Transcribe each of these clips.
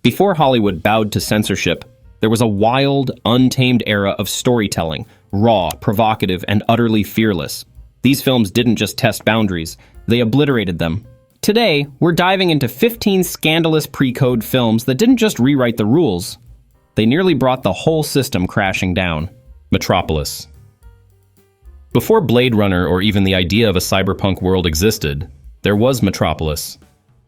Before Hollywood bowed to censorship, there was a wild, untamed era of storytelling, raw, provocative, and utterly fearless. These films didn't just test boundaries, they obliterated them. Today, we're diving into 15 scandalous pre-code films that didn't just rewrite the rules, they nearly brought the whole system crashing down. Metropolis. Before Blade Runner or even the idea of a cyberpunk world existed, there was Metropolis,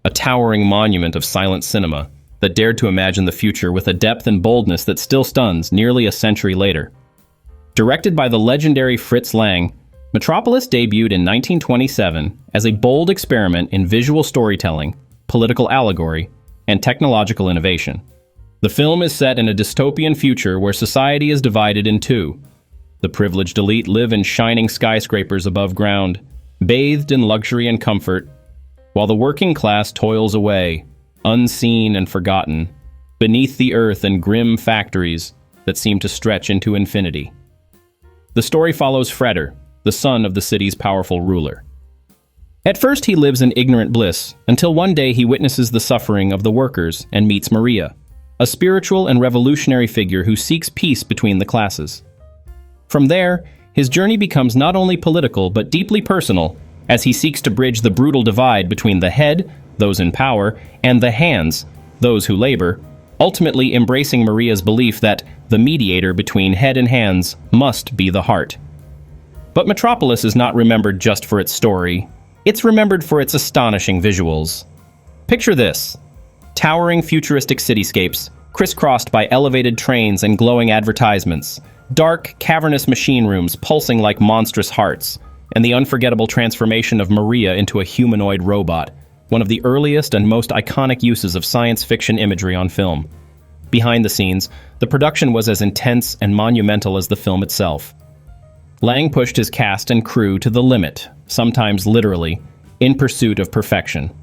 a towering monument of silent cinema that dared to imagine the future with a depth and boldness that still stuns nearly a century later. Directed by the legendary Fritz Lang, Metropolis debuted in 1927 as a bold experiment in visual storytelling, political allegory, and technological innovation. The film is set in a dystopian future where society is divided in two. The privileged elite live in shining skyscrapers above ground, bathed in luxury and comfort, while the working class toils away, unseen and forgotten, beneath the earth in grim factories that seem to stretch into infinity. The story follows Freder, the son of the city's powerful ruler. At first he lives in ignorant bliss, until one day he witnesses the suffering of the workers and meets Maria, a spiritual and revolutionary figure who seeks peace between the classes. From there, his journey becomes not only political but deeply personal, as he seeks to bridge the brutal divide between the head, those in power, and the hands, those who labor, ultimately embracing Maria's belief that the mediator between head and hands must be the heart. But Metropolis is not remembered just for its story. It's remembered for its astonishing visuals. Picture this: towering futuristic cityscapes, crisscrossed by elevated trains and glowing advertisements, dark, cavernous machine rooms pulsing like monstrous hearts, and the unforgettable transformation of Maria into a humanoid robot, one of the earliest and most iconic uses of science fiction imagery on film. Behind the scenes, the production was as intense and monumental as the film itself. Lang pushed his cast and crew to the limit, sometimes literally, in pursuit of perfection.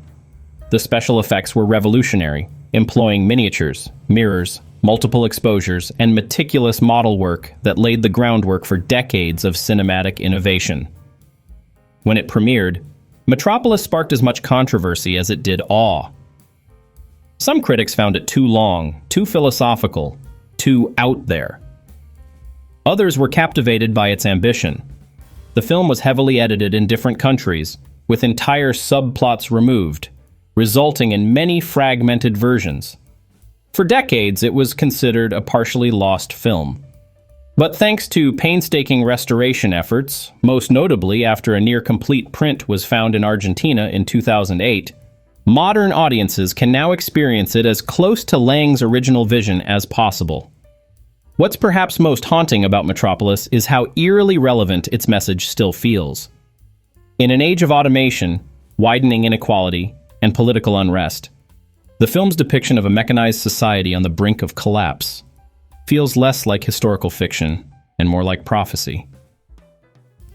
The special effects were revolutionary, employing miniatures, mirrors, multiple exposures, and meticulous model work that laid the groundwork for decades of cinematic innovation. When it premiered, Metropolis sparked as much controversy as it did awe. Some critics found it too long, too philosophical, too out there. Others were captivated by its ambition. The film was heavily edited in different countries, with entire subplots removed, resulting in many fragmented versions. For decades, it was considered a partially lost film. But thanks to painstaking restoration efforts, most notably after a near-complete print was found in Argentina in 2008, modern audiences can now experience it as close to Lang's original vision as possible. What's perhaps most haunting about Metropolis is how eerily relevant its message still feels. In an age of automation, widening inequality, and political unrest, the film's depiction of a mechanized society on the brink of collapse feels less like historical fiction and more like prophecy.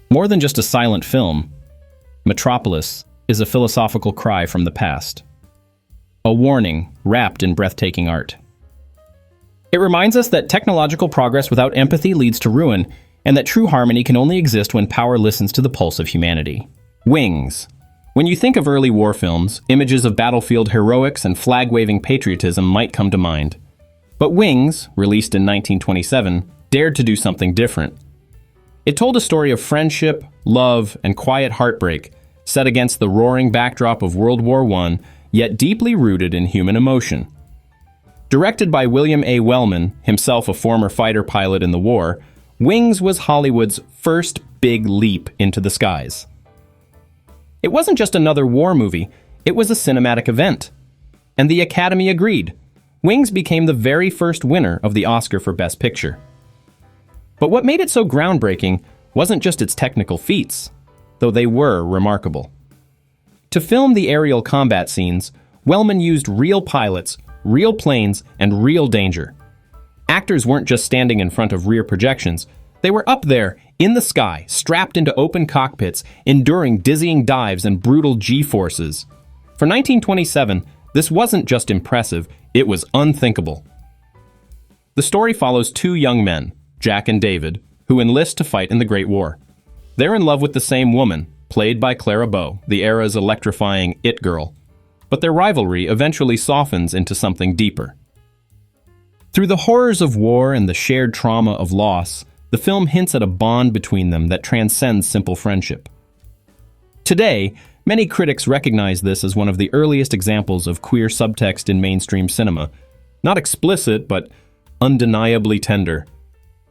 More than just a silent film, Metropolis is a philosophical cry from the past, a warning wrapped in breathtaking art. It reminds us that technological progress without empathy leads to ruin, and that true harmony can only exist when power listens to the pulse of humanity. Wings. When you think of early war films, images of battlefield heroics and flag-waving patriotism might come to mind. But Wings, released in 1927, dared to do something different. It told a story of friendship, love, and quiet heartbreak, set against the roaring backdrop of World War I, yet deeply rooted in human emotion. Directed by William A. Wellman, himself a former fighter pilot in the war, Wings was Hollywood's first big leap into the skies. It wasn't just another war movie, it was a cinematic event. And the Academy agreed. Wings became the very first winner of the Oscar for Best Picture. But what made it so groundbreaking wasn't just its technical feats, though they were remarkable. To film the aerial combat scenes, Wellman used real pilots, real planes, and real danger. Actors weren't just standing in front of rear projections, they were up there, in the sky, strapped into open cockpits, enduring dizzying dives and brutal G-forces. For 1927, this wasn't just impressive, it was unthinkable. The story follows two young men, Jack and David, who enlist to fight in the Great War. They're in love with the same woman, played by Clara Bow, the era's electrifying it girl. But their rivalry eventually softens into something deeper. Through the horrors of war and the shared trauma of loss, the film hints at a bond between them that transcends simple friendship. Today, many critics recognize this as one of the earliest examples of queer subtext in mainstream cinema. Not explicit, but undeniably tender.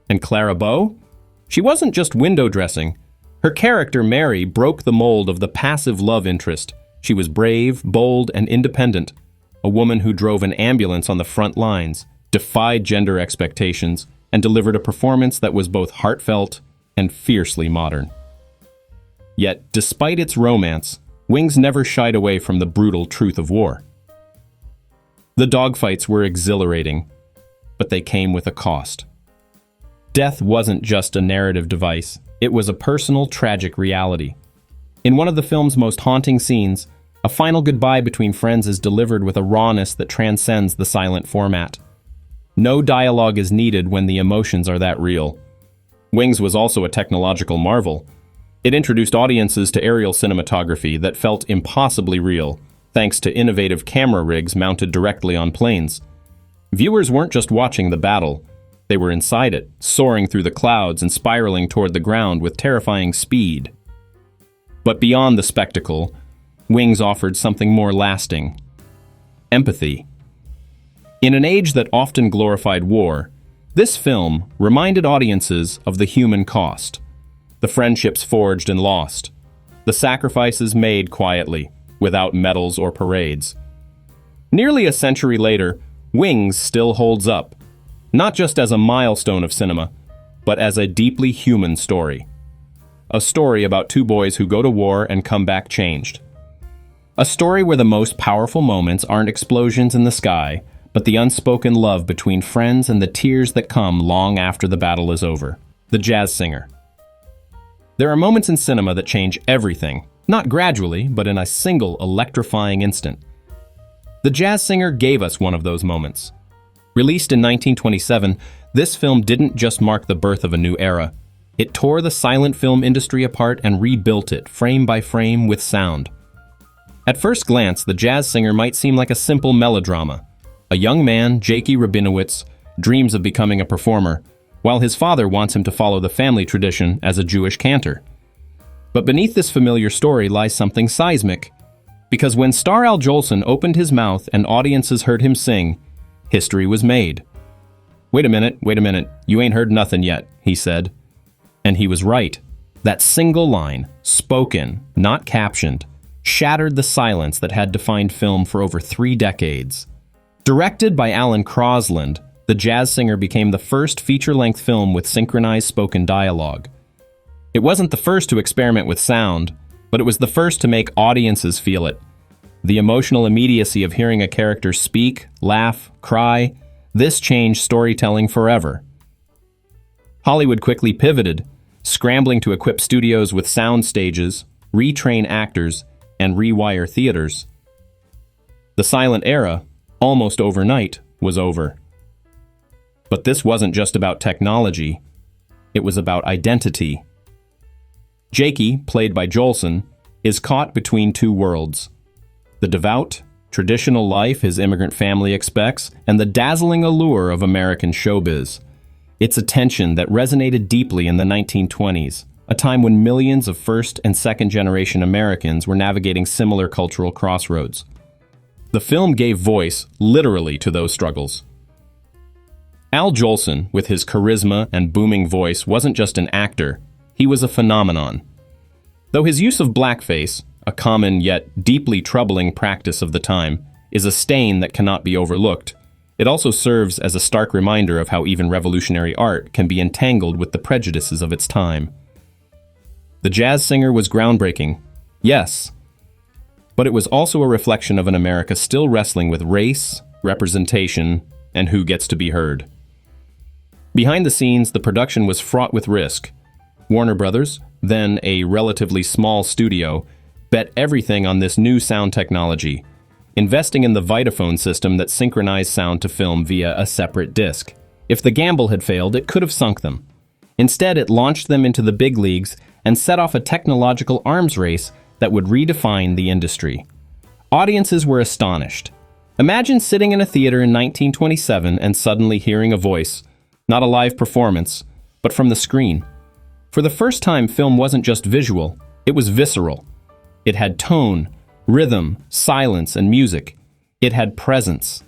And Clara Bow? She wasn't just window dressing. Her character, Mary, broke the mold of the passive love interest. She was brave, bold, and independent. A woman who drove an ambulance on the front lines, defied gender expectations, and delivered a performance that was both heartfelt and fiercely modern. Yet, despite its romance, Wings never shied away from the brutal truth of war. The dogfights were exhilarating, but they came with a cost. Death wasn't just a narrative device, it was a personal, tragic reality. In one of the film's most haunting scenes, a final goodbye between friends is delivered with a rawness that transcends the silent format. No dialogue is needed when the emotions are that real. Wings was also a technological marvel. It introduced audiences to aerial cinematography that felt impossibly real, thanks to innovative camera rigs mounted directly on planes. Viewers weren't just watching the battle, they were inside it, soaring through the clouds and spiraling toward the ground with terrifying speed. But beyond the spectacle, Wings offered something more lasting: empathy. In an age that often glorified war, this film reminded audiences of the human cost, the friendships forged and lost, the sacrifices made quietly, without medals or parades. Nearly a century later, Wings still holds up, not just as a milestone of cinema, but as a deeply human story. A story about two boys who go to war and come back changed. A story where the most powerful moments aren't explosions in the sky, but the unspoken love between friends and the tears that come long after the battle is over. The Jazz Singer. There are moments in cinema that change everything, not gradually, but in a single electrifying instant. The Jazz Singer gave us one of those moments. Released in 1927, this film didn't just mark the birth of a new era. It tore the silent film industry apart and rebuilt it, frame by frame, with sound. At first glance, The Jazz Singer might seem like a simple melodrama. A young man, Jakey Rabinowitz, dreams of becoming a performer, while his father wants him to follow the family tradition as a Jewish cantor. But beneath this familiar story lies something seismic. Because when star Al Jolson opened his mouth and audiences heard him sing, history was made. Wait a minute, you ain't heard nothing yet," he said. And he was right. That single line, spoken, not captioned, shattered the silence that had defined film for over 3 decades. Directed by Alan Crosland, The Jazz Singer became the first feature-length film with synchronized spoken dialogue. It wasn't the first to experiment with sound, but it was the first to make audiences feel it. The emotional immediacy of hearing a character speak, laugh, cry, this changed storytelling forever. Hollywood quickly pivoted, scrambling to equip studios with sound stages, retrain actors, and rewire theaters. The silent era, almost overnight, was over. But this wasn't just about technology, it was about identity. Jakey, played by Jolson, is caught between two worlds: the devout, traditional life his immigrant family expects, and the dazzling allure of American showbiz. It's a tension that resonated deeply in the 1920s, a time when millions of first- and second-generation Americans were navigating similar cultural crossroads. The film gave voice, literally, to those struggles. Al Jolson, with his charisma and booming voice, wasn't just an actor, he was a phenomenon. Though his use of blackface, a common yet deeply troubling practice of the time, is a stain that cannot be overlooked, it also serves as a stark reminder of how even revolutionary art can be entangled with the prejudices of its time. The Jazz Singer was groundbreaking, yes, but it was also a reflection of an America still wrestling with race, representation, and who gets to be heard. Behind the scenes, the production was fraught with risk. Warner Brothers, then a relatively small studio, bet everything on this new sound technology, investing in the Vitaphone system that synchronized sound to film via a separate disc. If the gamble had failed, it could have sunk them. Instead, it launched them into the big leagues and set off a technological arms race that would redefine the industry. Audiences were astonished. Imagine sitting in a theater in 1927 and suddenly hearing a voice, not a live performance, but from the screen. For the first time, film wasn't just visual, it was visceral. It had tone, rhythm, silence, and music. It had presence.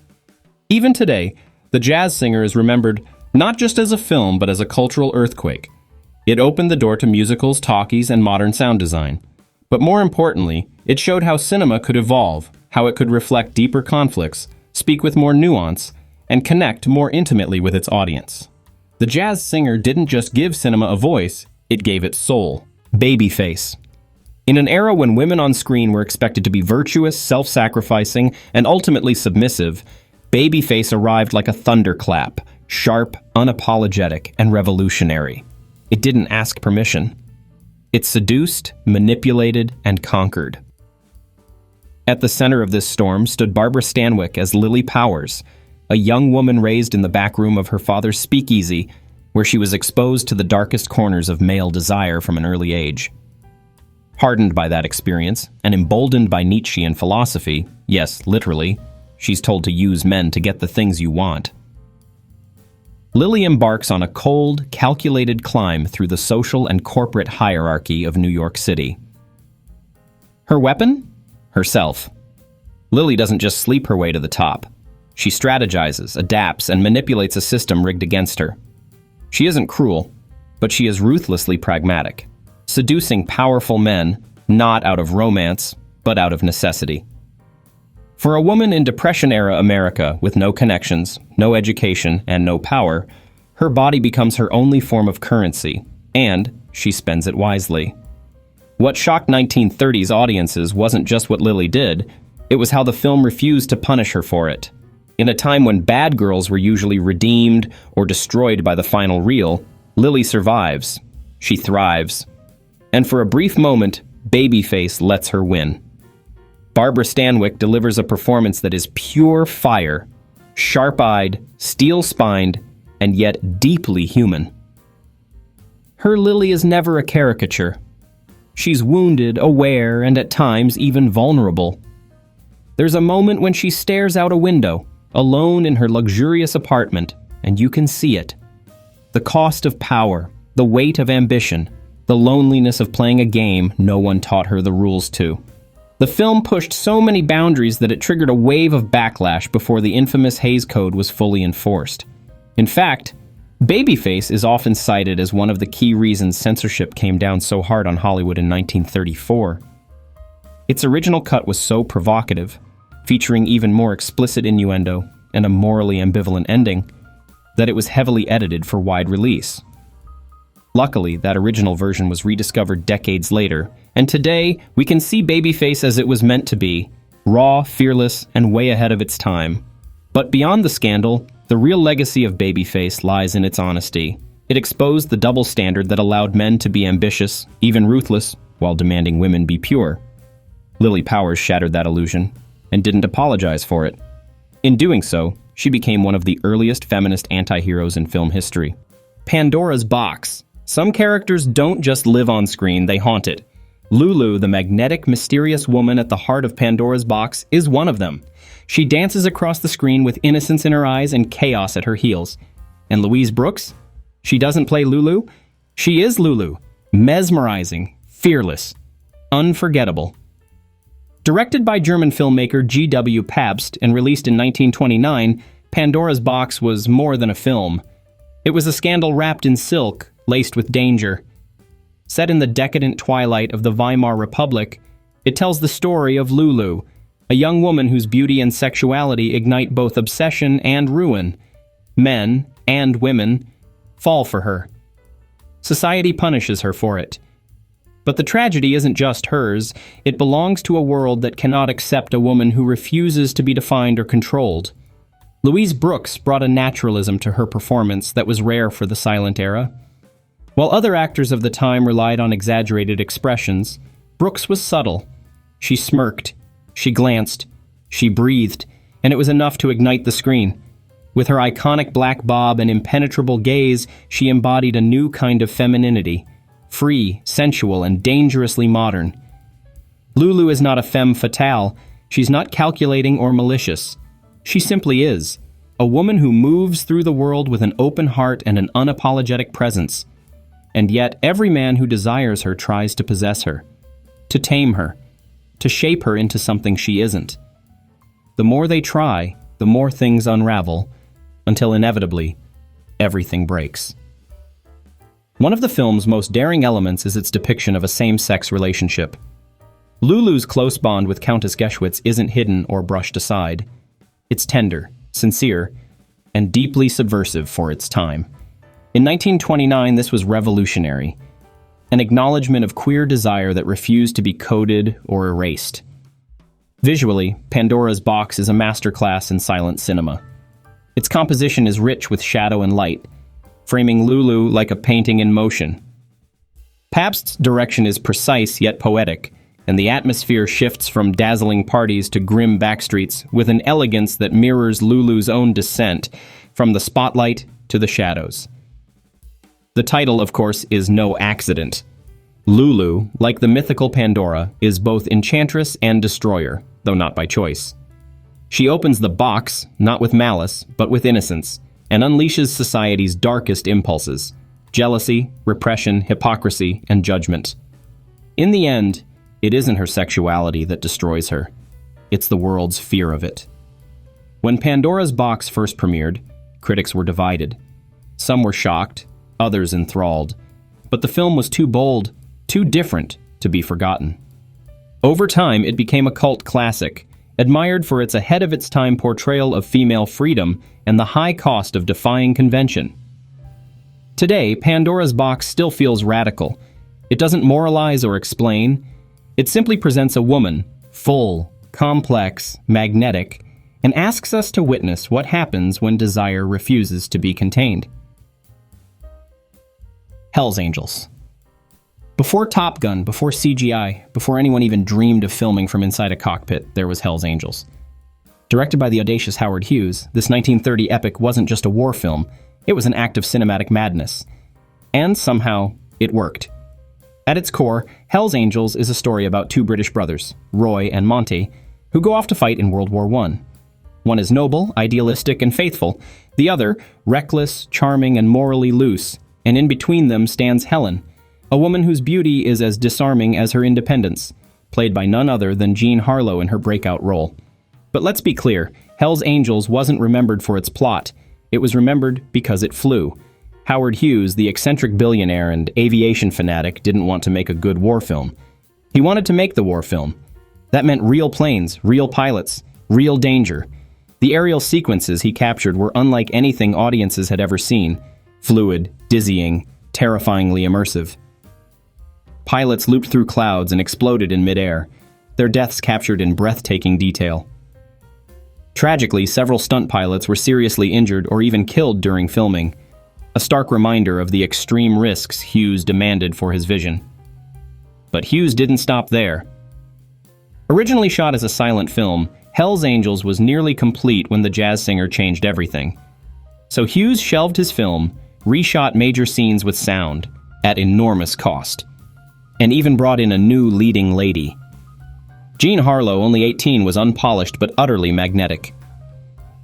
Even today, The Jazz Singer is remembered not just as a film, but as a cultural earthquake. It opened the door to musicals, talkies, and modern sound design. But more importantly, it showed how cinema could evolve, how it could reflect deeper conflicts, speak with more nuance, and connect more intimately with its audience. The Jazz Singer didn't just give cinema a voice, it gave it soul. Babyface. In an era when women on screen were expected to be virtuous, self-sacrificing, and ultimately submissive, Babyface arrived like a thunderclap, sharp, unapologetic, and revolutionary. It didn't ask permission. It seduced, manipulated, and conquered. At the center of this storm stood Barbara Stanwyck as Lily Powers, a young woman raised in the back room of her father's speakeasy, where she was exposed to the darkest corners of male desire from an early age. Hardened by that experience, and emboldened by Nietzschean philosophy, yes, literally, she's told to use men to get the things you want. Lily embarks on a cold, calculated climb through the social and corporate hierarchy of New York City. Her weapon? Herself. Lily doesn't just sleep her way to the top. She strategizes, adapts, and manipulates a system rigged against her. She isn't cruel, but she is ruthlessly pragmatic, seducing powerful men, not out of romance, but out of necessity. For a woman in Depression-era America with no connections, no education, and no power, her body becomes her only form of currency, and she spends it wisely. What shocked 1930s audiences wasn't just what Lily did, it was how the film refused to punish her for it. In a time when bad girls were usually redeemed or destroyed by the final reel, Lily survives. She thrives. And for a brief moment, Babyface lets her win. Barbara Stanwyck delivers a performance that is pure fire, sharp-eyed, steel-spined, and yet deeply human. Her Lily is never a caricature. She's wounded, aware, and at times even vulnerable. There's a moment when she stares out a window, alone in her luxurious apartment, and you can see it. The cost of power, the weight of ambition, the loneliness of playing a game no one taught her the rules to. The film pushed so many boundaries that it triggered a wave of backlash before the infamous Hays Code was fully enforced. In fact, Babyface is often cited as one of the key reasons censorship came down so hard on Hollywood in 1934. Its original cut was so provocative, featuring even more explicit innuendo and a morally ambivalent ending, that it was heavily edited for wide release. Luckily, that original version was rediscovered decades later, and today we can see Babyface as it was meant to be, raw, fearless, and way ahead of its time. But beyond the scandal, the real legacy of Babyface lies in its honesty. It exposed the double standard that allowed men to be ambitious, even ruthless, while demanding women be pure. Lily Powers shattered that illusion, and didn't apologize for it. In doing so, she became one of the earliest feminist anti-heroes in film history. Pandora's box. Some characters don't just live on screen, they haunt it. Lulu, the magnetic, mysterious woman at the heart of Pandora's box, is one of them. She dances across the screen with innocence in her eyes and chaos at her heels. And Louise Brooks? She doesn't play Lulu. She is Lulu. Mesmerizing, fearless, unforgettable. Directed by German filmmaker G.W. Pabst and released in 1929, Pandora's Box was more than a film. It was a scandal wrapped in silk, laced with danger. Set in the decadent twilight of the Weimar Republic, it tells the story of Lulu, a young woman whose beauty and sexuality ignite both obsession and ruin. Men, and women, fall for her. Society punishes her for it. But the tragedy isn't just hers, it belongs to a world that cannot accept a woman who refuses to be defined or controlled. Louise Brooks brought a naturalism to her performance that was rare for the silent era. While other actors of the time relied on exaggerated expressions, Brooks was subtle. She smirked, she glanced, she breathed, and it was enough to ignite the screen. With her iconic black bob and impenetrable gaze, she embodied a new kind of femininity, free, sensual, and dangerously modern. Lulu is not a femme fatale. She's not calculating or malicious. She simply is. A woman who moves through the world with an open heart and an unapologetic presence. And yet, every man who desires her tries to possess her, to tame her, to shape her into something she isn't. The more they try, the more things unravel, until inevitably, everything breaks. One of the film's most daring elements is its depiction of a same-sex relationship. Lulu's close bond with Countess Geschwitz isn't hidden or brushed aside. It's tender, sincere, and deeply subversive for its time. In 1929, this was revolutionary, an acknowledgement of queer desire that refused to be coded or erased. Visually, Pandora's Box is a masterclass in silent cinema. Its composition is rich with shadow and light, framing Lulu like a painting in motion. Pabst's direction is precise yet poetic, and the atmosphere shifts from dazzling parties to grim backstreets with an elegance that mirrors Lulu's own descent from the spotlight to the shadows. The title, of course, is no accident. Lulu, like the mythical Pandora, is both enchantress and destroyer, though not by choice. She opens the box, not with malice, but with innocence, and unleashes society's darkest impulses: jealousy, repression, hypocrisy, and judgment. In the end, it isn't her sexuality that destroys her. It's the world's fear of it. When Pandora's Box first premiered, critics were divided. Some were shocked, others enthralled. But the film was too bold, too different to be forgotten. Over time, it became a cult classic, admired for its ahead-of-its-time portrayal of female freedom and the high cost of defying convention. Today, Pandora's Box still feels radical. It doesn't moralize or explain. It simply presents a woman, full, complex, magnetic, and asks us to witness what happens when desire refuses to be contained. Hell's Angels. Before Top Gun, before CGI, before anyone even dreamed of filming from inside a cockpit, there was Hell's Angels. Directed by the audacious Howard Hughes, this 1930 epic wasn't just a war film, it was an act of cinematic madness. And somehow, it worked. At its core, Hell's Angels is a story about two British brothers, Roy and Monty, who go off to fight in World War I. One is noble, idealistic, and faithful. The other, reckless, charming, and morally loose. And in between them stands Helen, a woman whose beauty is as disarming as her independence, played by none other than Jean Harlow in her breakout role. But let's be clear, Hell's Angels wasn't remembered for its plot. It was remembered because it flew. Howard Hughes, the eccentric billionaire and aviation fanatic, didn't want to make a good war film. He wanted to make the war film. That meant real planes, real pilots, real danger. The aerial sequences he captured were unlike anything audiences had ever seen. Fluid, dizzying, terrifyingly immersive. Pilots looped through clouds and exploded in midair, their deaths captured in breathtaking detail. Tragically, several stunt pilots were seriously injured or even killed during filming, a stark reminder of the extreme risks Hughes demanded for his vision. But Hughes didn't stop there. Originally shot as a silent film, Hell's Angels was nearly complete when the jazz singer changed everything. So Hughes shelved his film, reshot major scenes with sound, at enormous cost, and even brought in a new leading lady. Jean Harlow, only 18, was unpolished but utterly magnetic.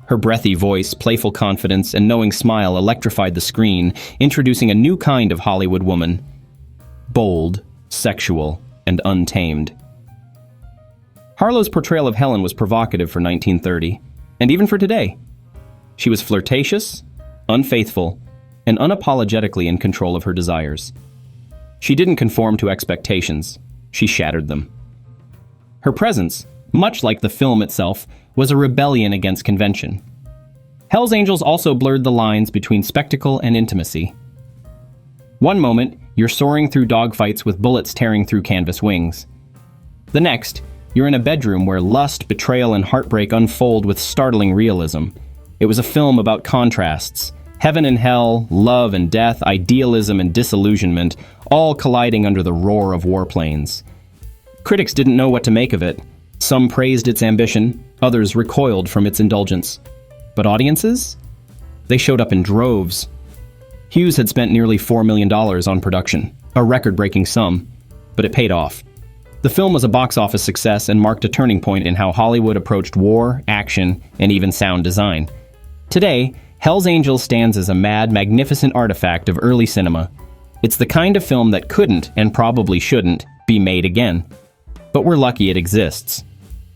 Her breathy voice, playful confidence, and knowing smile electrified the screen, introducing a new kind of Hollywood woman. Bold, sexual, and untamed. Harlow's portrayal of Helen was provocative for 1930, and even for today. She was flirtatious, unfaithful, and unapologetically in control of her desires. She didn't conform to expectations, she shattered them. Her presence, much like the film itself, was a rebellion against convention. Hell's Angels also blurred the lines between spectacle and intimacy. One moment, you're soaring through dogfights with bullets tearing through canvas wings. The next, you're in a bedroom where lust, betrayal, and heartbreak unfold with startling realism. It was a film about contrasts, heaven and hell, love and death, idealism and disillusionment, all colliding under the roar of warplanes. Critics didn't know what to make of it. Some praised its ambition, others recoiled from its indulgence. But audiences? They showed up in droves. Hughes had spent nearly $4 million on production, a record-breaking sum, but it paid off. The film was a box office success and marked a turning point in how Hollywood approached war, action, and even sound design. Today, Hell's Angels stands as a mad, magnificent artifact of early cinema. It's the kind of film that couldn't, and probably shouldn't, be made again. But we're lucky it exists.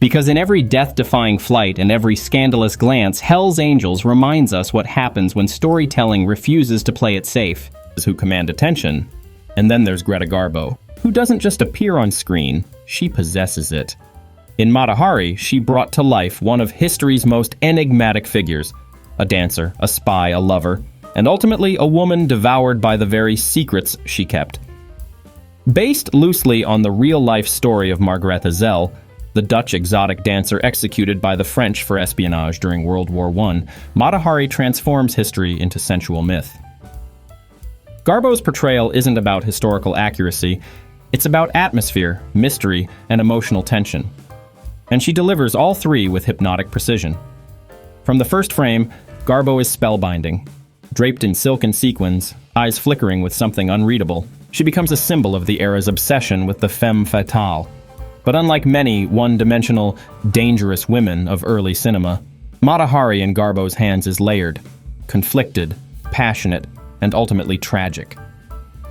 Because in every death-defying flight and every scandalous glance, Hell's Angels reminds us what happens when storytelling refuses to play it safe. Who command attention. And then there's Greta Garbo, who doesn't just appear on screen, she possesses it. In Mata Hari, she brought to life one of history's most enigmatic figures, a dancer, a spy, a lover, and ultimately a woman devoured by the very secrets she kept. Based loosely on the real-life story of Margaretha Zell, the Dutch exotic dancer executed by the French for espionage during World War I, Mata Hari transforms history into sensual myth. Garbo's portrayal isn't about historical accuracy, it's about atmosphere, mystery, and emotional tension. And she delivers all three with hypnotic precision. From the first frame, Garbo is spellbinding. Draped in silken sequins, eyes flickering with something unreadable, she becomes a symbol of the era's obsession with the femme fatale. But unlike many one-dimensional, dangerous women of early cinema, Mata Hari in Garbo's hands is layered, conflicted, passionate, and ultimately tragic.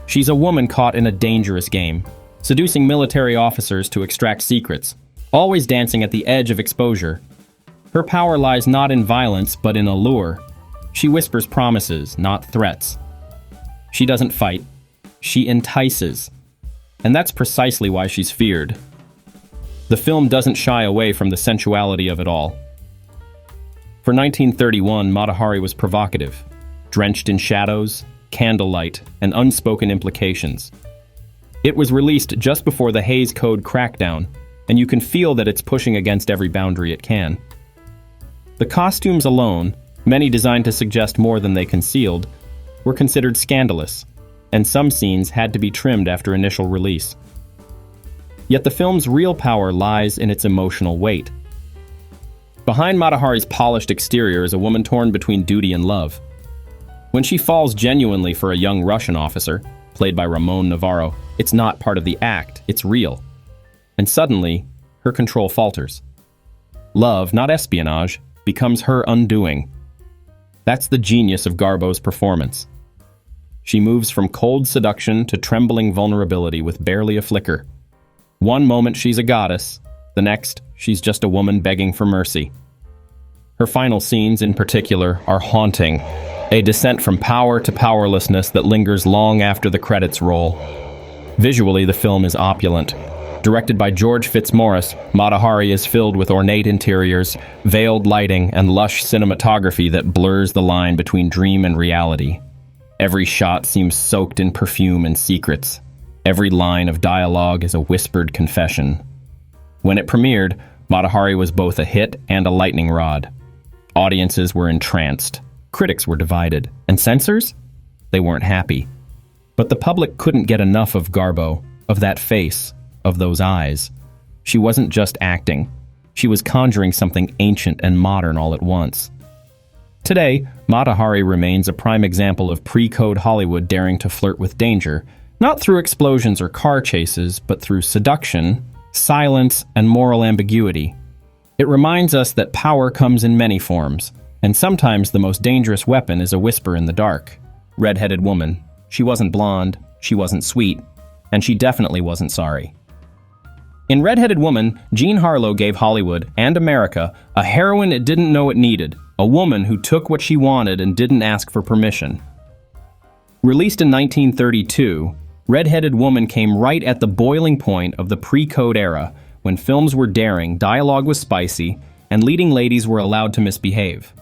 She's a woman caught in a dangerous game, seducing military officers to extract secrets, always dancing at the edge of exposure. Her power lies not in violence, but in allure. She whispers promises, not threats. She doesn't fight. She entices. And that's precisely why she's feared. The film doesn't shy away from the sensuality of it all. For 1931, Mata Hari was provocative, drenched in shadows, candlelight, and unspoken implications. It was released just before the Hays Code crackdown, and you can feel that it's pushing against every boundary it can. The costumes alone, many designed to suggest more than they concealed, were considered scandalous, and some scenes had to be trimmed after initial release. Yet the film's real power lies in its emotional weight. Behind Mata Hari's polished exterior is a woman torn between duty and love. When she falls genuinely for a young Russian officer, played by Ramon Navarro, it's not part of the act, it's real. And suddenly, her control falters. Love, not espionage, becomes her undoing. That's the genius of Garbo's performance. She moves from cold seduction to trembling vulnerability with barely a flicker. One moment she's a goddess, the next she's just a woman begging for mercy. Her final scenes, in particular, are haunting, a descent from power to powerlessness that lingers long after the credits roll. Visually, the film is opulent. Directed by George Fitzmaurice, Mata Hari is filled with ornate interiors, veiled lighting, and lush cinematography that blurs the line between dream and reality. Every shot seems soaked in perfume and secrets. Every line of dialogue is a whispered confession. When it premiered, Mata Hari was both a hit and a lightning rod. Audiences were entranced. Critics were divided. And censors? They weren't happy. But the public couldn't get enough of Garbo, of that face, of those eyes. She wasn't just acting. She was conjuring something ancient and modern all at once. Today, Mata Hari remains a prime example of pre-code Hollywood daring to flirt with danger, not through explosions or car chases, but through seduction, silence, and moral ambiguity. It reminds us that power comes in many forms, and sometimes the most dangerous weapon is a whisper in the dark. Red-headed woman. She wasn't blonde, she wasn't sweet, and she definitely wasn't sorry. In Red-Headed Woman, Jean Harlow gave Hollywood, and America, a heroine it didn't know it needed, a woman who took what she wanted and didn't ask for permission. Released in 1932, Red-Headed Woman came right at the boiling point of the pre-code era, when films were daring, dialogue was spicy, and leading ladies were allowed to misbehave.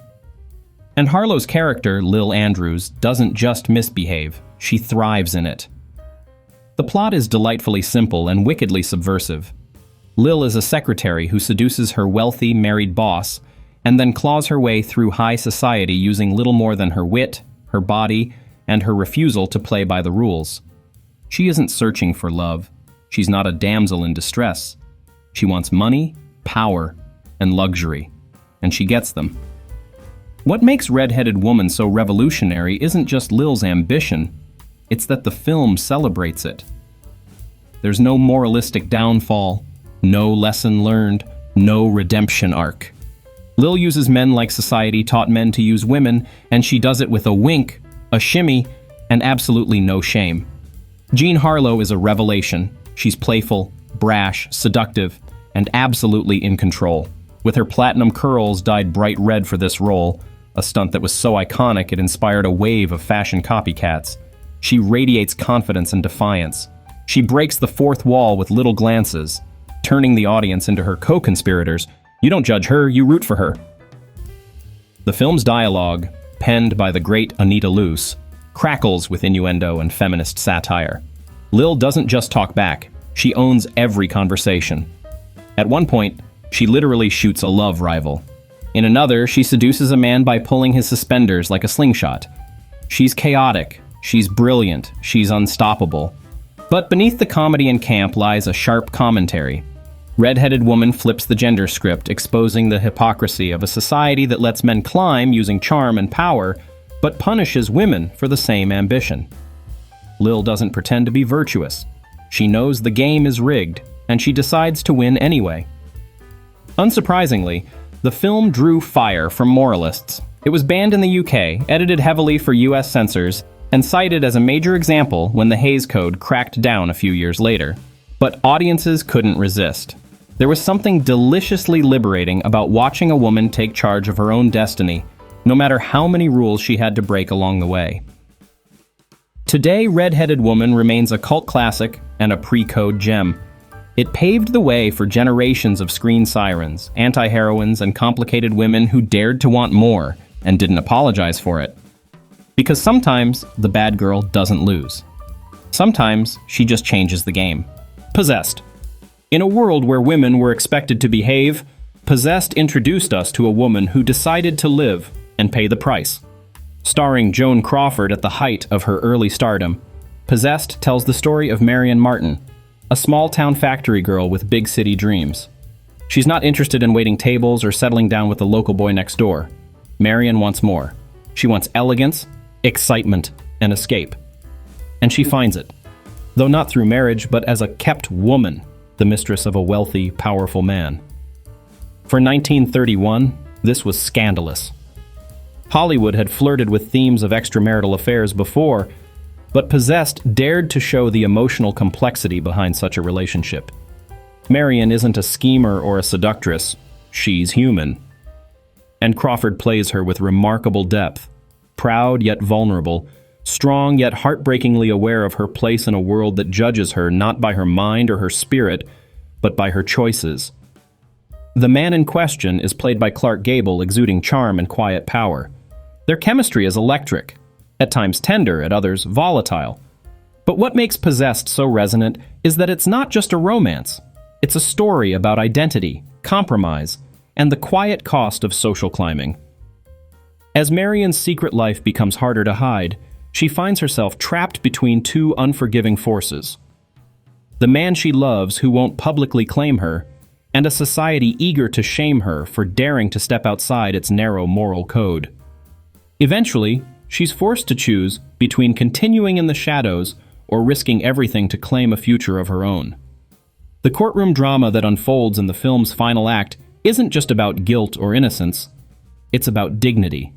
And Harlow's character, Lil Andrews, doesn't just misbehave, she thrives in it. The plot is delightfully simple and wickedly subversive. Lil is a secretary who seduces her wealthy, married boss, and then claws her way through high society using little more than her wit, her body, and her refusal to play by the rules. She isn't searching for love. She's not a damsel in distress. She wants money, power, and luxury, and she gets them. What makes Red-Headed Woman so revolutionary isn't just Lil's ambition, it's that the film celebrates it. There's no moralistic downfall, no lesson learned, no redemption arc. Lil uses men like society taught men to use women, and she does it with a wink, a shimmy, and absolutely no shame. Jean Harlow is a revelation. She's playful, brash, seductive, and absolutely in control. With her platinum curls dyed bright red for this role, a stunt that was so iconic it inspired a wave of fashion copycats. She radiates confidence and defiance. She breaks the fourth wall with little glances, turning the audience into her co-conspirators. You don't judge her, you root for her. The film's dialogue, penned by the great Anita Loos, crackles with innuendo and feminist satire. Lil doesn't just talk back, she owns every conversation. At one point, she literally shoots a love rival. In another, she seduces a man by pulling his suspenders like a slingshot. She's chaotic, she's brilliant, she's unstoppable. But beneath the comedy and camp lies a sharp commentary. Red-headed woman flips the gender script, exposing the hypocrisy of a society that lets men climb using charm and power, but punishes women for the same ambition. Lil doesn't pretend to be virtuous. She knows the game is rigged, and she decides to win anyway. Unsurprisingly, the film drew fire from moralists. It was banned in the UK, edited heavily for US censors, and cited as a major example when the Hays Code cracked down a few years later. But audiences couldn't resist. There was something deliciously liberating about watching a woman take charge of her own destiny, no matter how many rules she had to break along the way. Today, Red-Headed Woman remains a cult classic and a pre-code gem. It paved the way for generations of screen sirens, anti-heroines, and complicated women who dared to want more and didn't apologize for it. Because sometimes the bad girl doesn't lose. Sometimes she just changes the game. Possessed. In a world where women were expected to behave, Possessed introduced us to a woman who decided to live and pay the price. Starring Joan Crawford at the height of her early stardom, Possessed tells the story of Marion Martin, a small-town factory girl with big city dreams. She's not interested in waiting tables or settling down with the local boy next door. Marion wants more. She wants elegance, excitement, and escape. And she finds it, though not through marriage, but as a kept woman, the mistress of a wealthy, powerful man. For 1931, this was scandalous. Hollywood had flirted with themes of extramarital affairs before, but Possessed dared to show the emotional complexity behind such a relationship. Marion isn't a schemer or a seductress, she's human. And Crawford plays her with remarkable depth, proud yet vulnerable, strong yet heartbreakingly aware of her place in a world that judges her not by her mind or her spirit, but by her choices. The man in question is played by Clark Gable, exuding charm and quiet power. Their chemistry is electric, at times tender, at others volatile. But what makes Possessed so resonant is that it's not just a romance. It's a story about identity, compromise, and the quiet cost of social climbing. As Marion's secret life becomes harder to hide, she finds herself trapped between two unforgiving forces. The man she loves who won't publicly claim her, and a society eager to shame her for daring to step outside its narrow moral code. Eventually, she's forced to choose between continuing in the shadows or risking everything to claim a future of her own. The courtroom drama that unfolds in the film's final act isn't just about guilt or innocence, it's about dignity.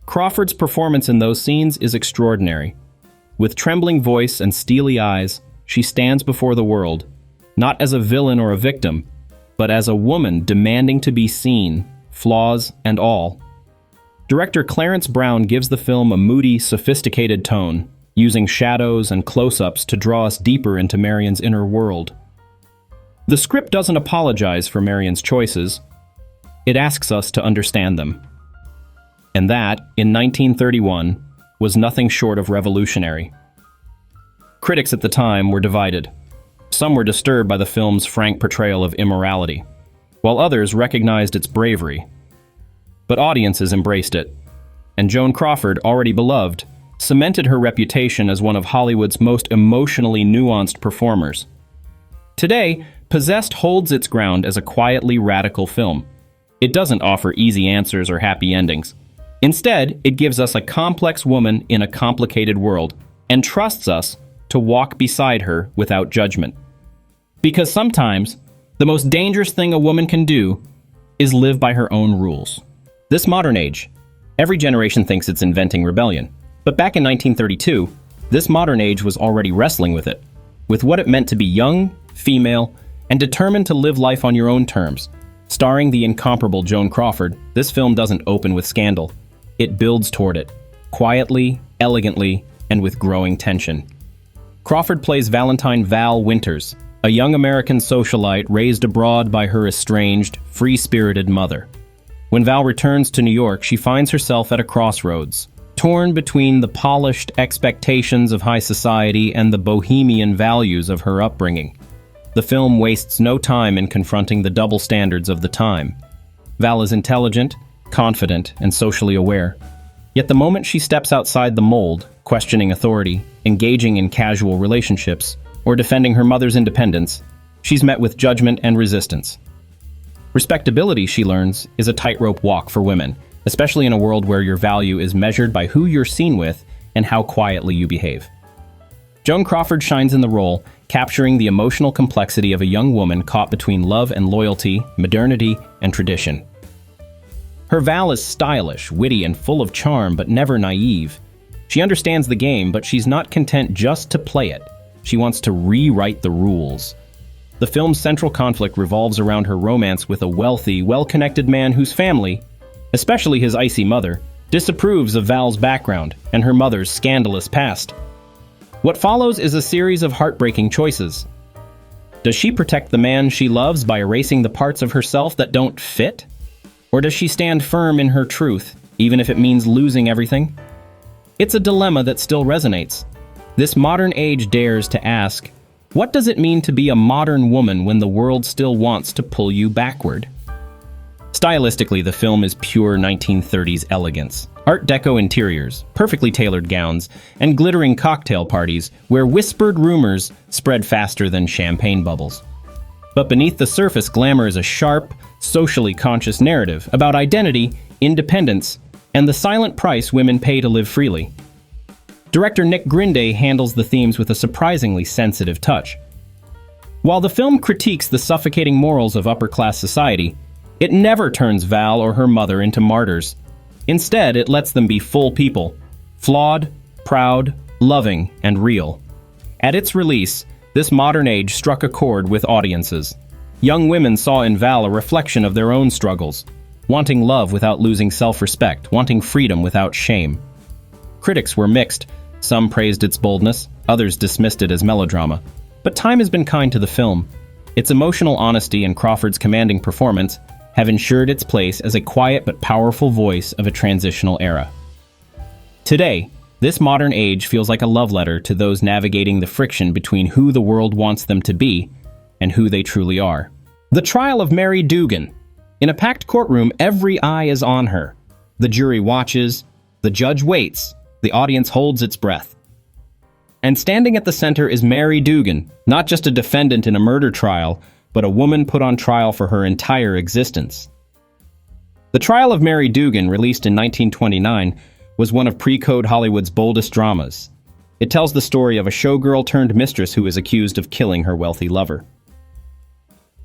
Crawford's performance in those scenes is extraordinary. With trembling voice and steely eyes, she stands before the world, not as a villain or a victim, but as a woman demanding to be seen, flaws and all. Director Clarence Brown gives the film a moody, sophisticated tone, using shadows and close-ups to draw us deeper into Marion's inner world. The script doesn't apologize for Marion's choices. It asks us to understand them. And that, in 1931, was nothing short of revolutionary. Critics at the time were divided. Some were disturbed by the film's frank portrayal of immorality, while others recognized its bravery. But audiences embraced it, and Joan Crawford, already beloved, cemented her reputation as one of Hollywood's most emotionally nuanced performers. Today, Possessed holds its ground as a quietly radical film. It doesn't offer easy answers or happy endings. Instead, it gives us a complex woman in a complicated world, and trusts us to walk beside her without judgment. Because sometimes, the most dangerous thing a woman can do is live by her own rules. This modern age, every generation thinks it's inventing rebellion. But back in 1932, this modern age was already wrestling with it, with what it meant to be young, female, and determined to live life on your own terms. Starring the incomparable Joan Crawford, this film doesn't open with scandal. It builds toward it, quietly, elegantly, and with growing tension. Crawford plays Valentine Val Winters, a young American socialite raised abroad by her estranged, free-spirited mother. When Val returns to New York, she finds herself at a crossroads, torn between the polished expectations of high society and the bohemian values of her upbringing. The film wastes no time in confronting the double standards of the time. Val is intelligent, confident, and socially aware. Yet the moment she steps outside the mold, questioning authority, engaging in casual relationships, or defending her mother's independence, she's met with judgment and resistance. Respectability, she learns, is a tightrope walk for women, especially in a world where your value is measured by who you're seen with and how quietly you behave. Joan Crawford shines in the role, capturing the emotional complexity of a young woman caught between love and loyalty, modernity and tradition. Her Val is stylish, witty, and full of charm, but never naive. She understands the game, but she's not content just to play it. She wants to rewrite the rules. The film's central conflict revolves around her romance with a wealthy, well-connected man whose family, especially his icy mother, disapproves of Val's background and her mother's scandalous past. What follows is a series of heartbreaking choices. Does she protect the man she loves by erasing the parts of herself that don't fit? Or does she stand firm in her truth, even if it means losing everything? It's a dilemma that still resonates. This modern age dares to ask, what does it mean to be a modern woman when the world still wants to pull you backward? Stylistically, the film is pure 1930s elegance. Art Deco interiors, perfectly tailored gowns, and glittering cocktail parties where whispered rumors spread faster than champagne bubbles. But beneath the surface, glamour is a sharp, socially conscious narrative about identity, independence, and the silent price women pay to live freely. Director Nick Grinde handles the themes with a surprisingly sensitive touch. While the film critiques the suffocating morals of upper-class society, it never turns Val or her mother into martyrs. Instead, it lets them be full people, flawed, proud, loving, and real. At its release, this modern age struck a chord with audiences. Young women saw in Val a reflection of their own struggles, wanting love without losing self-respect, wanting freedom without shame. Critics were mixed. Some praised its boldness, others dismissed it as melodrama. But time has been kind to the film. Its emotional honesty and Crawford's commanding performance have ensured its place as a quiet but powerful voice of a transitional era. Today, this modern age feels like a love letter to those navigating the friction between who the world wants them to be and who they truly are. The trial of Mary Dugan. In a packed courtroom, every eye is on her. The jury watches, the judge waits, the audience holds its breath. And standing at the center is Mary Dugan, not just a defendant in a murder trial, but a woman put on trial for her entire existence. The Trial of Mary Dugan, released in 1929, was one of pre-code Hollywood's boldest dramas. It tells the story of a showgirl turned mistress who is accused of killing her wealthy lover.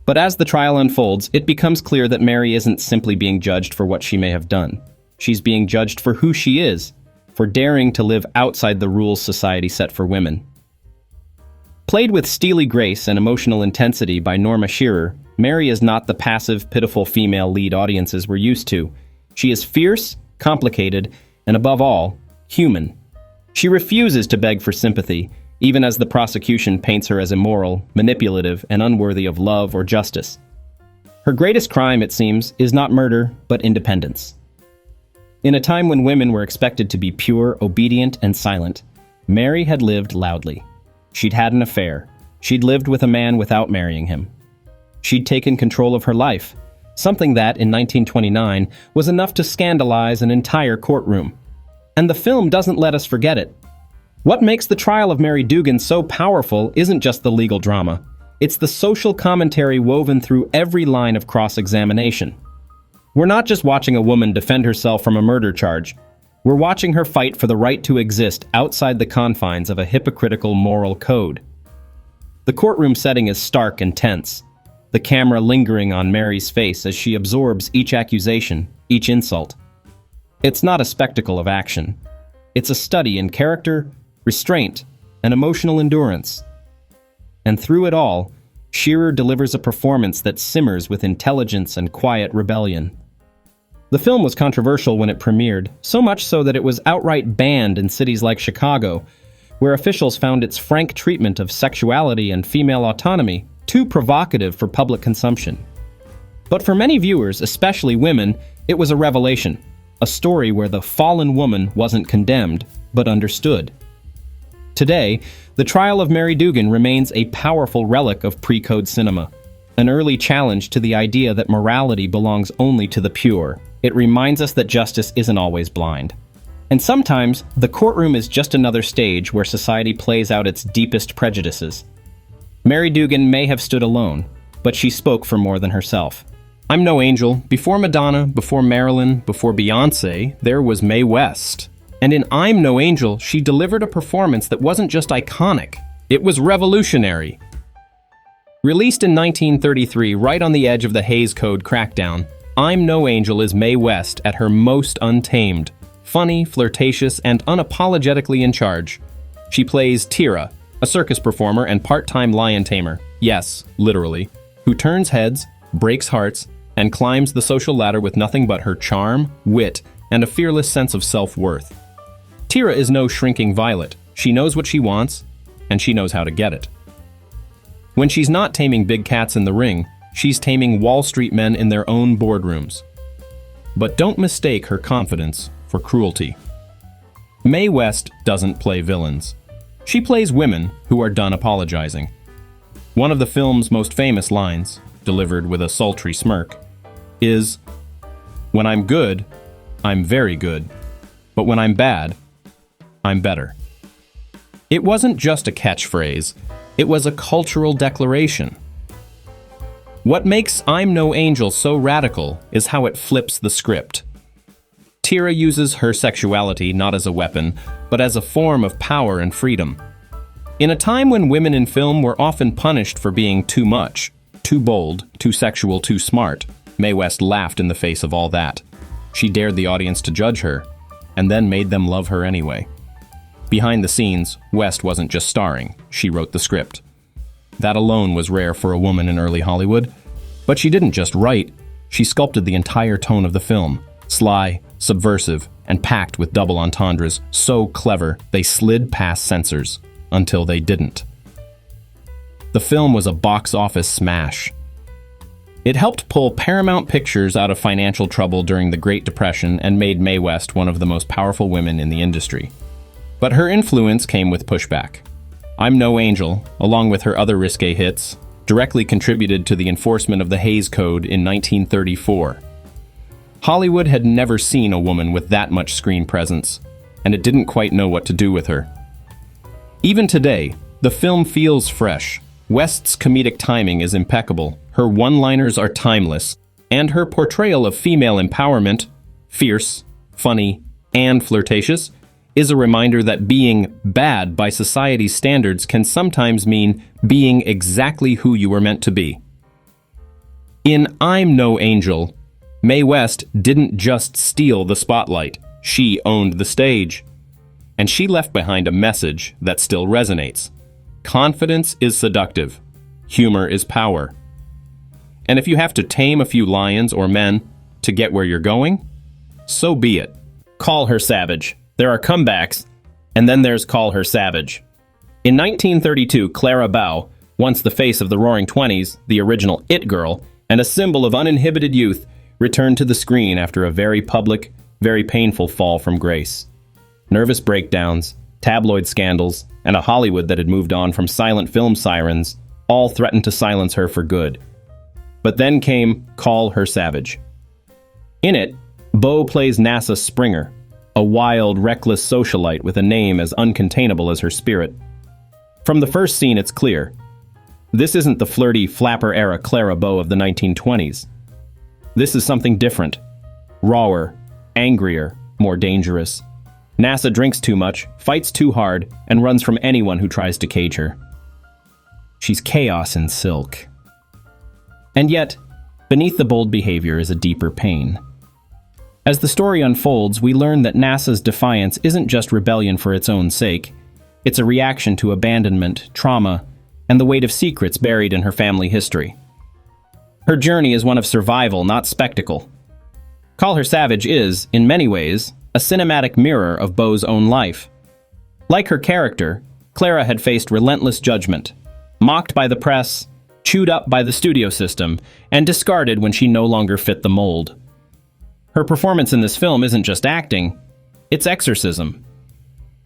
But as the trial unfolds, it becomes clear that Mary isn't simply being judged for what she may have done. She's being judged for who she is, for daring to live outside the rules society set for women. Played with steely grace and emotional intensity by Norma Shearer, Mary is not the passive, pitiful female lead audiences we're used to. She is fierce, complicated, and above all, human. She refuses to beg for sympathy, even as the prosecution paints her as immoral, manipulative, and unworthy of love or justice. Her greatest crime, it seems, is not murder, but independence. In a time when women were expected to be pure, obedient, and silent, Mary had lived loudly. She'd had an affair. She'd lived with a man without marrying him. She'd taken control of her life, something that, in 1929, was enough to scandalize an entire courtroom. And the film doesn't let us forget it. What makes the trial of Mary Dugan so powerful isn't just the legal drama. It's the social commentary woven through every line of cross-examination. We're not just watching a woman defend herself from a murder charge. We're watching her fight for the right to exist outside the confines of a hypocritical moral code. The courtroom setting is stark and tense, the camera lingering on Mary's face as she absorbs each accusation, each insult. It's not a spectacle of action. It's a study in character, restraint, and emotional endurance. And through it all, Shearer delivers a performance that simmers with intelligence and quiet rebellion. The film was controversial when it premiered, so much so that it was outright banned in cities like Chicago, where officials found its frank treatment of sexuality and female autonomy too provocative for public consumption. But for many viewers, especially women, it was a revelation, a story where the fallen woman wasn't condemned, but understood. Today, the trial of Mary Dugan remains a powerful relic of pre-code cinema, an early challenge to the idea that morality belongs only to the pure. It reminds us that justice isn't always blind. And sometimes, the courtroom is just another stage where society plays out its deepest prejudices. Mary Dugan may have stood alone, but she spoke for more than herself. I'm no angel. Before Madonna, before Marilyn, before Beyoncé, there was Mae West. And in I'm No Angel, she delivered a performance that wasn't just iconic, it was revolutionary. Released in 1933, right on the edge of the Hays Code crackdown, I'm No Angel is Mae West at her most untamed, funny, flirtatious, and unapologetically in charge. She plays Tira, a circus performer and part-time lion tamer, yes, literally, who turns heads, breaks hearts, and climbs the social ladder with nothing but her charm, wit, and a fearless sense of self-worth. Tira is no shrinking violet. She knows what she wants, and she knows how to get it. When she's not taming big cats in the ring, she's taming Wall Street men in their own boardrooms. But don't mistake her confidence for cruelty. Mae West doesn't play villains. She plays women who are done apologizing. One of the film's most famous lines, delivered with a sultry smirk, is, "When I'm good, I'm very good, but when I'm bad, I'm better." It wasn't just a catchphrase, it was a cultural declaration. What makes I'm No Angel so radical is how it flips the script. Tira uses her sexuality not as a weapon, but as a form of power and freedom. In a time when women in film were often punished for being too much, too bold, too sexual, too smart, Mae West laughed in the face of all that. She dared the audience to judge her, and then made them love her anyway. Behind the scenes, West wasn't just starring, she wrote the script. That alone was rare for a woman in early Hollywood. But she didn't just write, she sculpted the entire tone of the film. Sly, subversive, and packed with double entendres, so clever they slid past censors, until they didn't. The film was a box office smash. It helped pull Paramount Pictures out of financial trouble during the Great Depression and made Mae West one of the most powerful women in the industry. But her influence came with pushback. I'm No Angel, along with her other risque hits, directly contributed to the enforcement of the Hays Code in 1934. Hollywood had never seen a woman with that much screen presence, and it didn't quite know what to do with her. Even today, the film feels fresh. West's comedic timing is impeccable, her one-liners are timeless, and her portrayal of female empowerment, fierce, funny, and flirtatious, is a reminder that being bad by society's standards can sometimes mean being exactly who you were meant to be. In I'm No Angel, Mae West didn't just steal the spotlight, she owned the stage. And she left behind a message that still resonates. Confidence is seductive. Humor is power. And if you have to tame a few lions or men to get where you're going, so be it. Call her savage. There are comebacks, and then there's Call Her Savage. In 1932, Clara Bow, once the face of the Roaring Twenties, the original It Girl, and a symbol of uninhibited youth, returned to the screen after a very public, very painful fall from grace. Nervous breakdowns, tabloid scandals, and a Hollywood that had moved on from silent film sirens all threatened to silence her for good. But then came Call Her Savage. In it, Bow plays NASA Springer, a wild, reckless socialite with a name as uncontainable as her spirit. From the first scene, it's clear. This isn't the flirty, flapper-era Clara Bow of the 1920s. This is something different. Rawer, angrier, more dangerous. NASA drinks too much, fights too hard, and runs from anyone who tries to cage her. She's chaos in silk. And yet, beneath the bold behavior is a deeper pain. As the story unfolds, we learn that NASA's defiance isn't just rebellion for its own sake. It's a reaction to abandonment, trauma, and the weight of secrets buried in her family history. Her journey is one of survival, not spectacle. Call Her Savage is, in many ways, a cinematic mirror of Beau's own life. Like her character, Clara had faced relentless judgment, mocked by the press, chewed up by the studio system, and discarded when she no longer fit the mold. Her performance in this film isn't just acting, it's exorcism.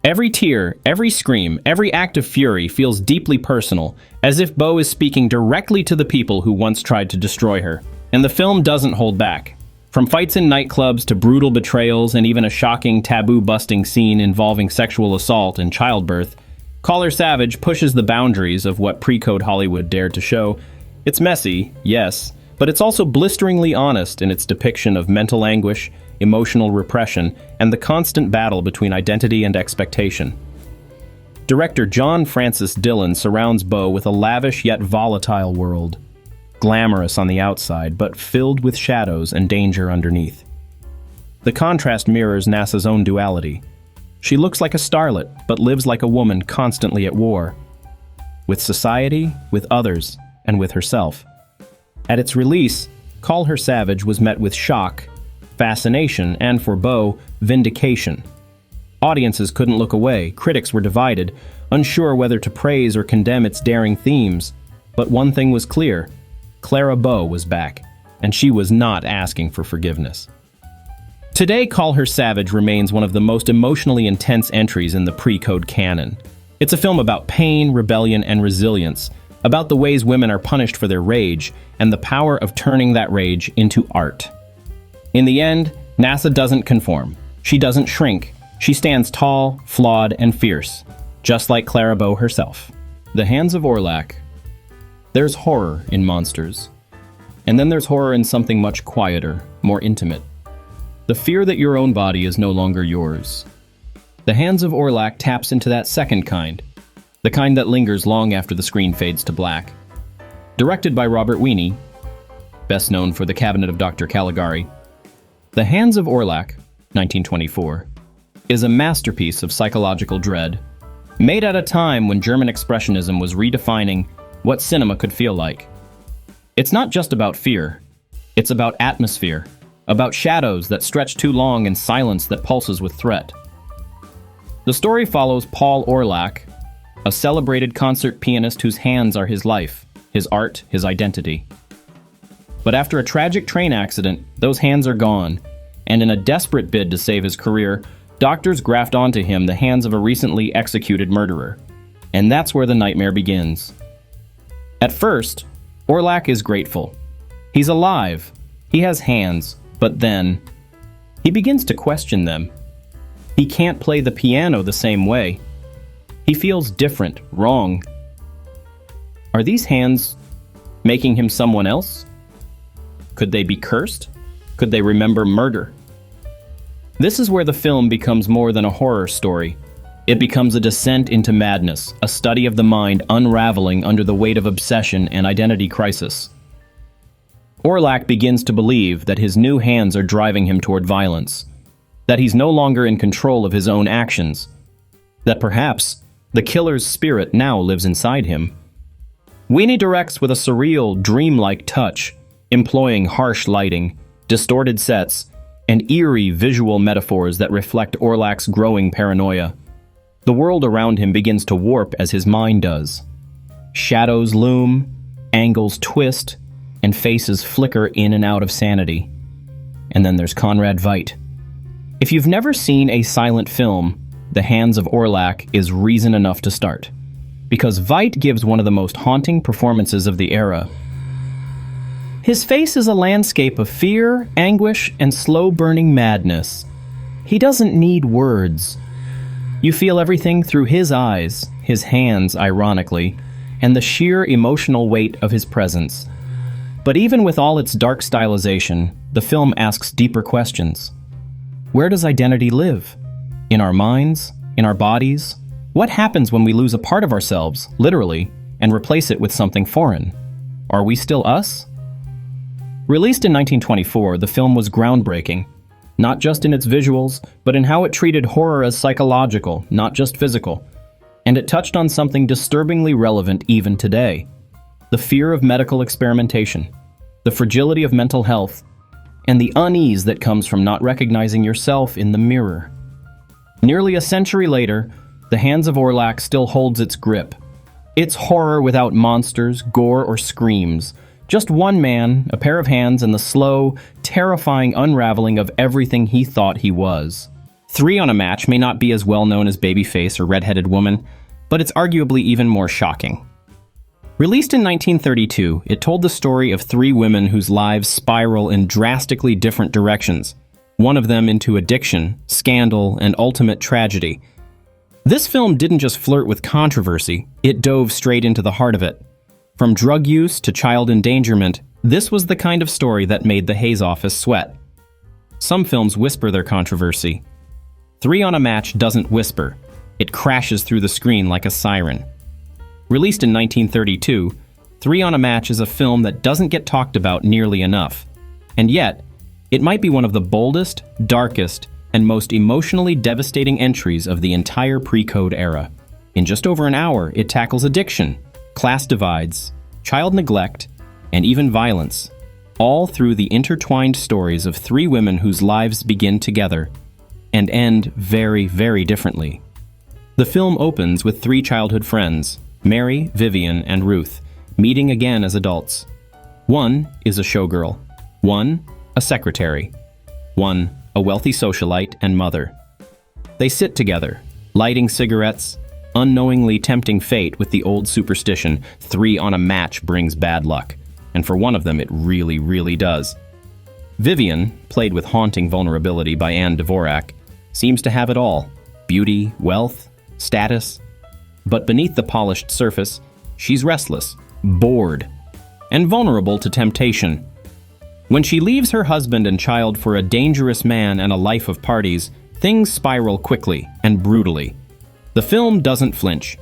Every tear, every scream, every act of fury feels deeply personal, as if Beau is speaking directly to the people who once tried to destroy her. And the film doesn't hold back. From fights in nightclubs to brutal betrayals and even a shocking taboo-busting scene involving sexual assault and childbirth, Call Her Savage pushes the boundaries of what pre-code Hollywood dared to show. It's messy, yes, but it's also blisteringly honest in its depiction of mental anguish, emotional repression, and the constant battle between identity and expectation. Director John Francis Dillon surrounds Beau with a lavish yet volatile world, glamorous on the outside, but filled with shadows and danger underneath. The contrast mirrors NASA's own duality. She looks like a starlet, but lives like a woman constantly at war. With society, with others, and with herself. At its release, Call Her Savage was met with shock, fascination, and for Beau, vindication. Audiences couldn't look away, critics were divided, unsure whether to praise or condemn its daring themes. But one thing was clear, Clara Beau was back, and she was not asking for forgiveness. Today, Call Her Savage remains one of the most emotionally intense entries in the pre-code canon. It's a film about pain, rebellion, and resilience, about the ways women are punished for their rage, and the power of turning that rage into art. In the end, NASA doesn't conform. She doesn't shrink. She stands tall, flawed, and fierce, just like Clara Beau herself. The Hands of Orlac. There's horror in monsters. And then there's horror in something much quieter, more intimate. The fear that your own body is no longer yours. The Hands of Orlac taps into that second kind, the kind that lingers long after the screen fades to black. Directed by Robert Wiene, best known for The Cabinet of Dr. Caligari, The Hands of Orlac, 1924, is a masterpiece of psychological dread, made at a time when German Expressionism was redefining what cinema could feel like. It's not just about fear, it's about atmosphere, about shadows that stretch too long and silence that pulses with threat. The story follows Paul Orlac, a celebrated concert pianist whose hands are his life, his art, his identity. But after a tragic train accident, those hands are gone, and in a desperate bid to save his career, doctors graft onto him the hands of a recently executed murderer. And that's where the nightmare begins. At first, Orlac is grateful. He's alive. He has hands, but then he begins to question them. He can't play the piano the same way. He feels different, wrong. Are these hands making him someone else? Could they be cursed? Could they remember murder? This is where the film becomes more than a horror story. It becomes a descent into madness, a study of the mind unraveling under the weight of obsession and identity crisis. Orlac begins to believe that his new hands are driving him toward violence, that he's no longer in control of his own actions, that perhaps the killer's spirit now lives inside him. Wiene directs with a surreal, dreamlike touch, employing harsh lighting, distorted sets, and eerie visual metaphors that reflect Orlac's growing paranoia. The world around him begins to warp as his mind does. Shadows loom, angles twist, and faces flicker in and out of sanity. And then there's Conrad Veidt. If you've never seen a silent film, The Hands of Orlac is reason enough to start, because Veidt gives one of the most haunting performances of the era. His face is a landscape of fear, anguish, and slow-burning madness. He doesn't need words. You feel everything through his eyes, his hands, ironically, and the sheer emotional weight of his presence. But even with all its dark stylization, the film asks deeper questions. Where does identity live? In our minds? In our bodies? What happens when we lose a part of ourselves, literally, and replace it with something foreign? Are we still us? Released in 1924, the film was groundbreaking, not just in its visuals, but in how it treated horror as psychological, not just physical. And it touched on something disturbingly relevant even today: the fear of medical experimentation, the fragility of mental health, and the unease that comes from not recognizing yourself in the mirror. Nearly a century later, The Hands of Orlac still holds its grip. It's horror without monsters, gore, or screams. Just one man, a pair of hands, and the slow, terrifying unraveling of everything he thought he was. Three on a Match may not be as well known as Babyface or Red-Headed Woman, but it's arguably even more shocking. Released in 1932, it told the story of three women whose lives spiral in drastically different directions, one of them into addiction, scandal, and ultimate tragedy. This film didn't just flirt with controversy, it dove straight into the heart of it. From drug use to child endangerment, this was the kind of story that made the Hays office sweat. Some films whisper their controversy. Three on a Match doesn't whisper. It crashes through the screen like a siren. Released in 1932, Three on a Match is a film that doesn't get talked about nearly enough. And yet, it might be one of the boldest, darkest, and most emotionally devastating entries of the entire pre-code era. In just over an hour, it tackles addiction, class divides, child neglect, and even violence, all through the intertwined stories of three women whose lives begin together and end very, very differently. The film opens with three childhood friends, Mary, Vivian, and Ruth, meeting again as adults. One is a showgirl, one a secretary, one a wealthy socialite and mother. They sit together, lighting cigarettes, unknowingly tempting fate with the old superstition, three on a match brings bad luck. And for one of them, it really, really does. Vivian, played with haunting vulnerability by Anne Dvorak, seems to have it all: beauty, wealth, status. But beneath the polished surface, she's restless, bored, and vulnerable to temptation. When she leaves her husband and child for a dangerous man and a life of parties, things spiral quickly and brutally. The film doesn't flinch.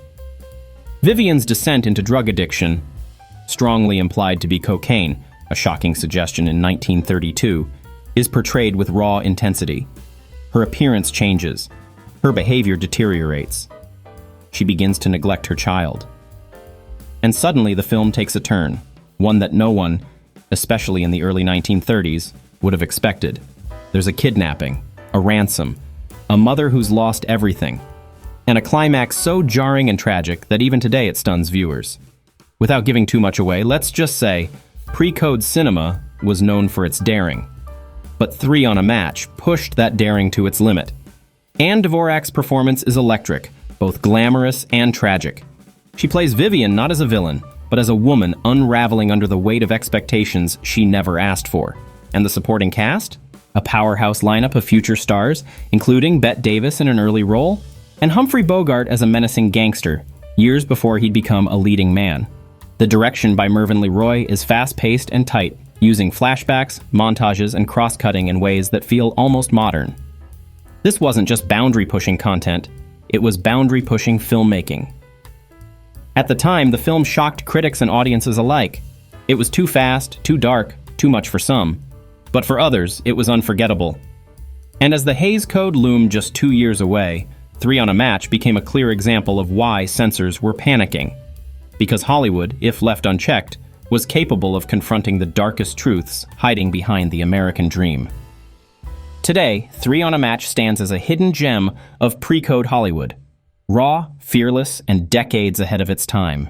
Vivian's descent into drug addiction, strongly implied to be cocaine, a shocking suggestion in 1932, is portrayed with raw intensity. Her appearance changes. Her behavior deteriorates. She begins to neglect her child. And suddenly the film takes a turn, one that no one, especially in the early 1930s, would have expected. There's a kidnapping, a ransom, a mother who's lost everything, and a climax so jarring and tragic that even today it stuns viewers. Without giving too much away, let's just say pre-code cinema was known for its daring. But Three on a Match pushed that daring to its limit. Anne Dvorak's performance is electric, both glamorous and tragic. She plays Vivian not as a villain, but as a woman unraveling under the weight of expectations she never asked for. And the supporting cast? A powerhouse lineup of future stars, including Bette Davis in an early role, and Humphrey Bogart as a menacing gangster, years before he'd become a leading man. The direction by Mervyn LeRoy is fast-paced and tight, using flashbacks, montages, and cross-cutting in ways that feel almost modern. This wasn't just boundary-pushing content, it was boundary-pushing filmmaking. At the time, the film shocked critics and audiences alike. It was too fast, too dark, too much for some. But for others, it was unforgettable. And as the Hays Code loomed just 2 years away, Three on a Match became a clear example of why censors were panicking. Because Hollywood, if left unchecked, was capable of confronting the darkest truths hiding behind the American dream. Today, Three on a Match stands as a hidden gem of pre-code Hollywood. Raw, fearless, and decades ahead of its time.